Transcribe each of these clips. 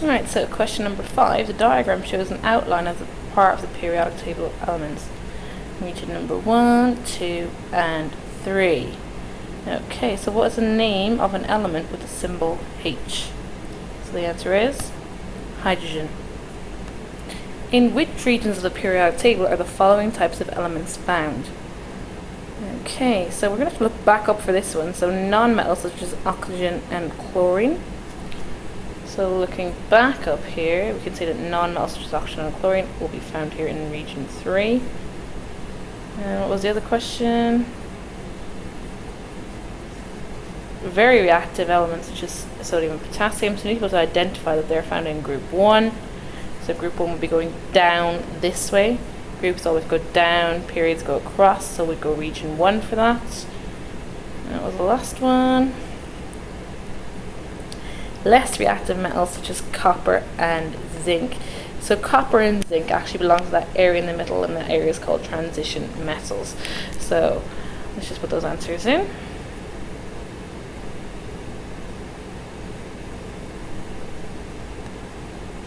Alright, so question number 5. The diagram shows an outline of the part of the periodic table elements. Region number 1, 2, and 3. Okay, so what is the name of an element with the symbol H? So the answer is hydrogen. In which regions of the periodic table are the following types of elements found? Okay, so we're going to have to look back up for this one. So non-metals such as oxygen and chlorine. So looking back up here, we can say that non-metals such as oxygen and chlorine will be found here in region 3. And what was the other question? Very reactive elements such as sodium and potassium. So we need to be able to identify that they're found in group 1. So group 1 would be going down this way. Groups always go down, periods go across, so we'd go region 1 for that. That was the last one. Less reactive metals such as copper and zinc. So copper and zinc actually belong to that area in the middle, and that area is called transition metals. So let's just put those answers in.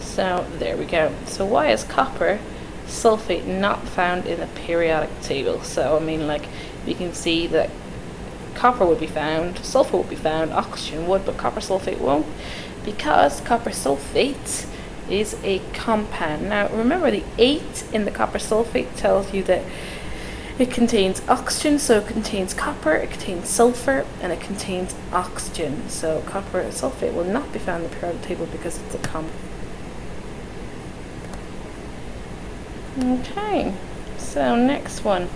So there we go. So why is copper sulfate not found in the periodic table? So I mean, like, you can see that copper would be found, sulfur would be found, oxygen would, but copper sulfate won't, because copper sulfate is a compound. Now remember, the 8 in the copper sulfate tells you that it contains oxygen, so it contains copper, it contains sulfur, and it contains oxygen. So copper sulfate will not be found in the periodic table because it's a compound. Okay, so next one.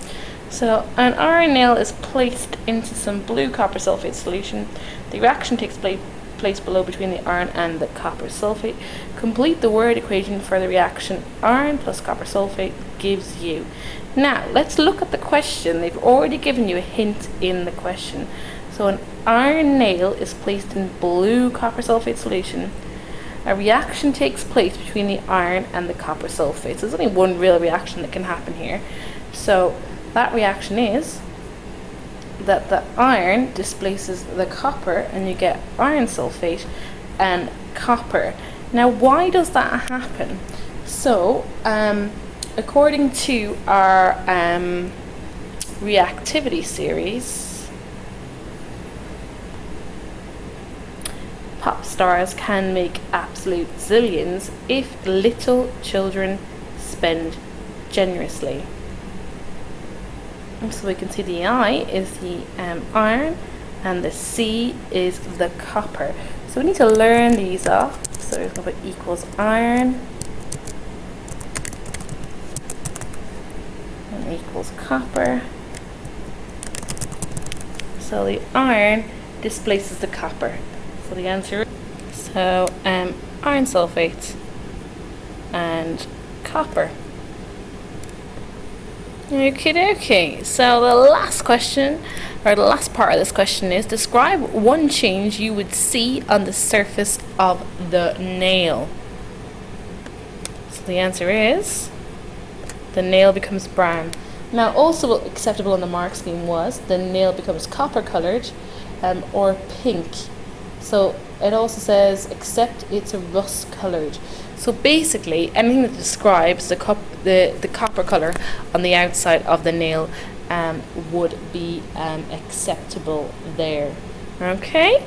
So an iron nail is placed into some blue copper sulfate solution. The reaction takes place below between the iron and the copper sulfate. Complete the word equation for the reaction. Iron plus copper sulfate gives you. Now let's look at the question. They've already given you a hint in the question. So an iron nail is placed in blue copper sulfate solution. A reaction takes place between the iron and the copper sulfate. So there's only one real reaction that can happen here. So that reaction is that the iron displaces the copper and you get iron sulfate and copper. Now why does that happen? So according to our reactivity series, pop stars can make absolute zillions if little children spend generously. And so we can see the I is the iron and the C is the copper. So we need to learn these off. So we're going to put equals iron and equals copper. So the iron displaces the copper. So the answer is iron sulfate and copper. Okay, so the last question, or the last part of this question is, describe one change you would see on the surface of the nail. So the answer is the nail becomes brown. Now also acceptable on the mark scheme was the nail becomes copper colored or pink. So it also says except it's a rust colored. So basically anything that describes the copper color on the outside of the nail would be acceptable there. Okay,